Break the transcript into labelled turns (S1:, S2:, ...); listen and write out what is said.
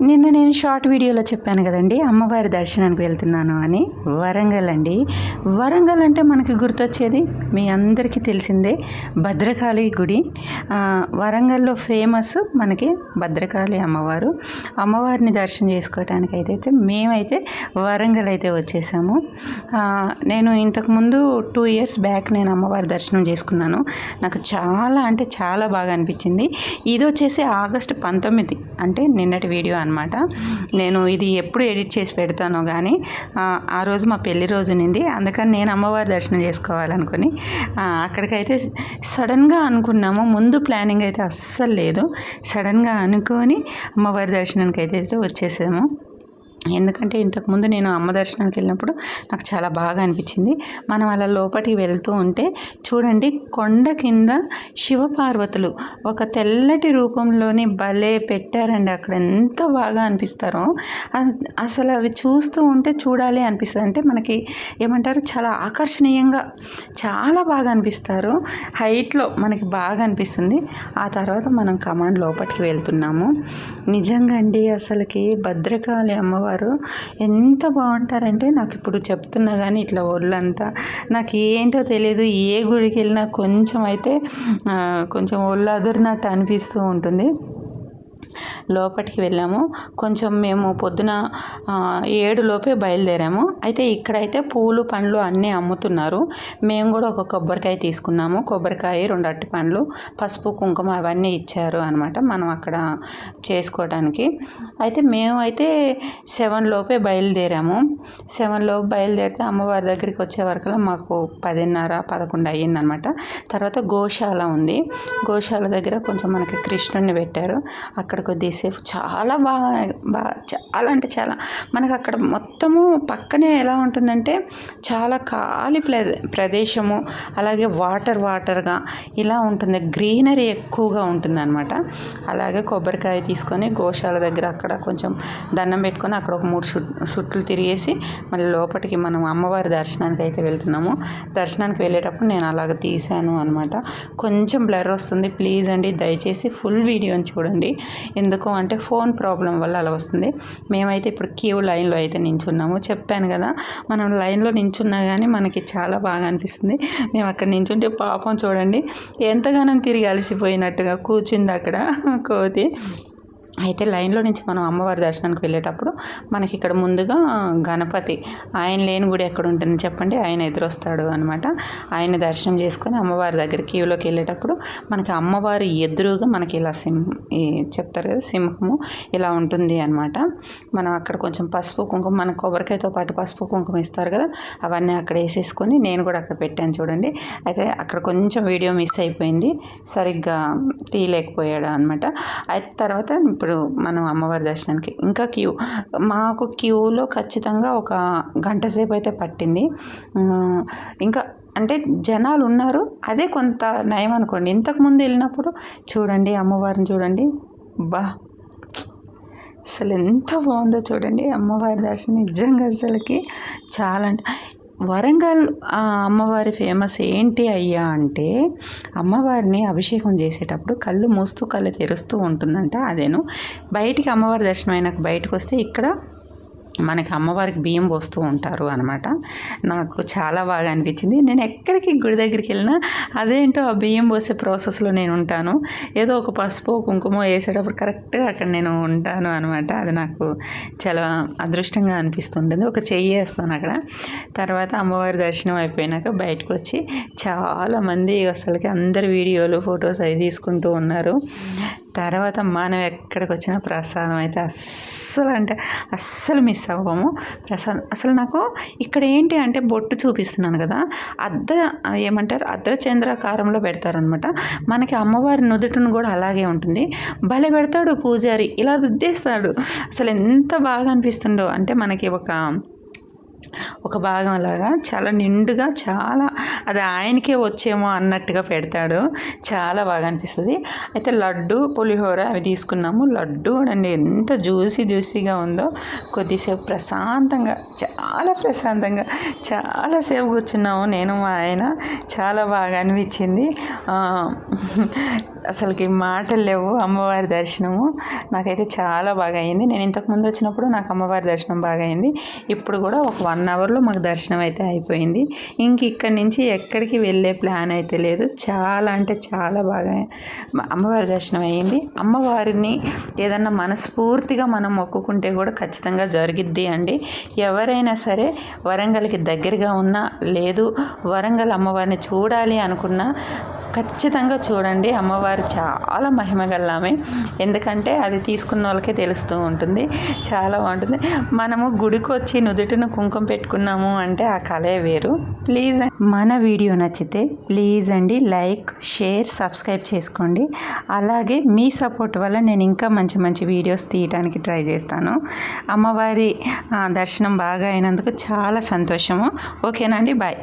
S1: నిన్న నేను షార్ట్ వీడియోలో చెప్పాను కదండి, అమ్మవారి దర్శనానికి వెళ్తున్నాను అని. వరంగల్ అండి. వరంగల్ అంటే మనకి గుర్తొచ్చేది మీ అందరికీ తెలిసిందే, భద్రకాళి గుడి. వరంగల్లో ఫేమస్ మనకి భద్రకాళి అమ్మవారు. అమ్మవారిని దర్శనం చేసుకోవటానికి అయితే మేమైతే వరంగల్ అయితే వచ్చేసాము. నేను ఇంతకుముందు 2 years బ్యాక్ నేను అమ్మవారి దర్శనం చేసుకున్నాను. నాకు చాలా అంటే చాలా బాగా అనిపించింది. ఇది వచ్చేసి ఆగస్టు 19 అంటే నిన్నటి వీడియో అనమాట. నేను ఇది ఎప్పుడు ఎడిట్ చేసి పెడతానో కానీ ఆ రోజు మా పెళ్లి రోజు నింది, అందుకని నేను అమ్మవారి దర్శనం చేసుకోవాలనుకుని అక్కడికైతే సడన్గా అనుకున్నాము. ముందు ప్లానింగ్ అయితే అస్సలు లేదు. సడన్గా అనుకొని అమ్మవారి దర్శనానికి అయితే వచ్చేసాము. ఎందుకంటే ఇంతకుముందు నేను అమ్మ దర్శనానికి వెళ్ళినప్పుడు నాకు చాలా బాగా అనిపించింది. మనం అలా లోపలికి వెళ్తూ ఉంటే చూడండి, కొండ కింద శివపార్వతులు ఒక తెల్లటి రూపంలోని భలే పెట్టారండి. అక్కడ ఎంత బాగా అనిపిస్తారో అసలు అవి చూస్తూ ఉంటే చూడాలి అనిపిస్తుంది. అంటే మనకి ఏమంటారు, చాలా ఆకర్షణీయంగా చాలా బాగా అనిపిస్తారు. హైట్లో మనకి బాగా అనిపిస్తుంది. ఆ తర్వాత మనం కమాన్ లోపలికి వెళ్తున్నాము. నిజంగా అండి, అసలుకి భద్రకాళి అమ్మవారు ఎంత బాగుంటారంటే, నాకు ఇప్పుడు చెప్తున్నా కానీ ఇట్లా ఒళ్ళంతా నాకు ఏంటో తెలియదు. ఏ గుడికి వెళ్ళినా కొంచెం ఒళ్ళు అదురినట్టు అనిపిస్తూ ఉంటుంది. లోపలికి వెళ్ళాము. కొంచెం మేము పొద్దున 7 లోపే బయలుదేరాము. అయితే ఇక్కడైతే పూలు పండ్లు అన్నీ అమ్ముతున్నారు. మేము కూడా ఒక కొబ్బరికాయ తీసుకున్నాము. కొబ్బరికాయ, 2 అరటి పండ్లు, పసుపు కుంకుమ అవన్నీ ఇచ్చారు అనమాట మనం అక్కడ చేసుకోవడానికి. అయితే మేమైతే 7 లోపే బయలుదేరాము. 7 లోపు బయలుదేరితే అమ్మవారి దగ్గరికి వచ్చే వరకు మాకు 10:30, 11 అయ్యిందనమాట. తర్వాత గోశాల ఉంది. గోశాల దగ్గర కొంచెం మనకి కృష్ణుడిని పెట్టారు. అక్కడ కొద్దిసేపు చాలా చాలా అంటే చాలా మనకు అక్కడ మొత్తము పక్కనే ఎలా ఉంటుందంటే చాలా ఖాళీ ప్రదేశము, అలాగే వాటర్గా ఇలా ఉంటుంది. గ్రీనరీ ఎక్కువగా ఉంటుంది అనమాట. అలాగే కొబ్బరికాయ తీసుకొని గోశాల దగ్గర అక్కడ కొంచెం దండం పెట్టుకొని అక్కడ ఒక 3 చుట్లు తిరిగేసి మళ్ళీ లోపలికి మనం అమ్మవారి దర్శనానికి అయితే వెళ్తున్నాము. దర్శనానికి వెళ్ళేటప్పుడు నేను అలాగ తీసాను అనమాట. కొంచెం బ్లర్ వస్తుంది, ప్లీజ్ అండి దయచేసి ఫుల్ వీడియోని చూడండి. ఎందుకు అంటే ఫోన్ ప్రాబ్లం వల్ల అలా వస్తుంది. మేమైతే ఇప్పుడు క్యూ లైన్లో అయితే నించున్నాము. చెప్పాను కదా, మనం లైన్లో నించున్నా కానీ మనకి చాలా బాగా అనిపిస్తుంది. మేము అక్కడ నించుంటే పాపం చూడండి ఎంతగానో తిరిగి అలసిపోయినట్టుగా కూర్చుంది అక్కడ కోతి. అయితే లైన్లో నుంచి మనం అమ్మవారి దర్శనానికి వెళ్ళేటప్పుడు మనకి ఇక్కడ ముందుగా గణపతి, ఆయన లేని గుడి ఎక్కడ ఉంటుంది చెప్పండి, ఆయన ఎదురొస్తాడు అనమాట. ఆయన దర్శనం చేసుకొని అమ్మవారి దగ్గర క్యూలోకి వెళ్ళేటప్పుడు మనకి అమ్మవారి ఎదురుగా మనకి ఇలా చెప్తారు కదా, సింహము ఇలా ఉంటుంది అనమాట. మనం అక్కడ కొంచెం పసుపు కుంకుమ, మన కొబ్బరికాయతో పాటు పసుపు కుంకుమ ఇస్తారు కదా, అవన్నీ అక్కడ వేసేసుకొని నేను కూడా అక్కడ పెట్టాను చూడండి. అయితే అక్కడ కొంచెం వీడియో మిస్ అయిపోయింది, సరిగ్గా తీయలేకపోయాడు అనమాట. అయితే తర్వాత ఇప్పుడు మనం అమ్మవారి దర్శనానికి ఇంకా మాకు క్యూలో ఖచ్చితంగా ఒక గంట సేపు అయితే పట్టింది. ఇంకా అంటే జనాలు ఉన్నారు, అదే కొంత నయం అనుకోండి. ఇంతకుముందు వెళ్ళినప్పుడు చూడండి అమ్మవారిని చూడండి, అసలు ఎంత బాగుందో చూడండి అమ్మవారి దర్శనం. నిజంగా అసలుకి చాలా అంటే వరంగల్ అమ్మవారి ఫేమస్ ఏంటి అయ్యా అంటే, అమ్మవారిని అభిషేకం చేసేటప్పుడు కళ్ళు మూస్తూ కళ్ళు తెరుస్తూ ఉంటుందంట. అదేను బయటికి అమ్మవారి దర్శనం అయినాక బయటకు వస్తే ఇక్కడ మనకి అమ్మవారికి బియ్యం పోస్తూ ఉంటారు అనమాట. నాకు చాలా బాగా అనిపించింది. నేను ఎక్కడికి గుడి దగ్గరికి వెళ్ళినా అదేంటో ఆ బియ్యం పోసే ప్రాసెస్లో నేను ఉంటాను. ఏదో ఒక పసుపు కుంకుమ వేసేటప్పుడు కరెక్ట్గా అక్కడ నేను ఉంటాను అనమాట. అది నాకు చాలా అదృష్టంగా అనిపిస్తుంటుంది. ఒక చెయ్యి వేస్తాను అక్కడ. తర్వాత అమ్మవారి దర్శనం అయిపోయినాక బయటకు వచ్చి చాలామంది అసలుకి అందరు వీడియోలు ఫొటోస్ అవి తీసుకుంటూ ఉన్నారు. తర్వాత మనం ఎక్కడికి వచ్చిన ప్రసాదం అయితే అస్సలు మిస్ అవ్వము. ప్రసాదం అసలు నాకు ఇక్కడ ఏంటి అంటే బొట్టు చూపిస్తున్నాను కదా, అర్ధచంద్రాకారంలో పెడతారనమాట. మనకి అమ్మవారి నుదుటిని కూడా అలాగే ఉంటుంది. భలే పెడతాడు పూజారి, ఇలా రుద్దేస్తాడు. అసలు ఎంత బాగా అనిపిస్తుందో అంటే మనకి ఒక ఒక భాగం లాగా చాలా నిండుగా చాలా అది ఆయనకే వచ్చేమో అన్నట్టుగా పెడతాడు. చాలా బాగా అనిపిస్తుంది. అయితే లడ్డు పులిహోర అవి తీసుకున్నాము. లడ్డు అండి ఎంత జ్యూసీగా ఉందో. కొద్దిసేపు ప్రశాంతంగా చాలా ప్రశాంతంగా చాలాసేపు కూర్చున్నాము నేను మా ఆయన. చాలా బాగా అనిపించింది. అసలుకి మాటలు లేవు. అమ్మవారి దర్శనము నాకైతే చాలా బాగా అయింది. నేను ఇంతకుముందు వచ్చినప్పుడు నాకు అమ్మవారి దర్శనం బాగా అయింది. ఇప్పుడు కూడా ఒక 1 అవర్లో మాకు దర్శనం అయితే అయిపోయింది. ఇంక ఇక్కడి నుంచి ఎక్కడికి వెళ్ళే ప్లాన్ అయితే లేదు. చాలా అంటే చాలా బాగా అమ్మవారి దర్శనం అయ్యింది. అమ్మవారిని ఏదన్నా మనస్ఫూర్తిగా మనం మొక్కుకుంటే కూడా ఖచ్చితంగా జరిగిద్ది అండి. ఎవరైనా సరే వరంగల్కి దగ్గరగా ఉన్నా లేదు వరంగల్ అమ్మవారిని చూడాలి అనుకున్నా ఖచ్చితంగా చూడండి. అమ్మవారు చాలా మహిమగల్లామే. ఎందుకంటే అది తీసుకున్న వాళ్ళకే తెలుస్తూ ఉంటుంది. చాలా బాగుంటుంది. మనము గుడికి వచ్చి నుదుటిన కుంకుమ పెట్టుకున్నాము అంటే ఆ కళే వేరు. ప్లీజ్ మన వీడియో నచ్చితే ప్లీజ్ అండి లైక్, షేర్, సబ్స్క్రైబ్ చేసుకోండి. అలాగే మీ సపోర్ట్ వల్ల నేను ఇంకా మంచి మంచి వీడియోస్ తీయడానికి ట్రై చేస్తాను. అమ్మవారి దర్శనం బాగా అయినందుకు చాలా సంతోషము. ఓకేనా అండి, బాయ్.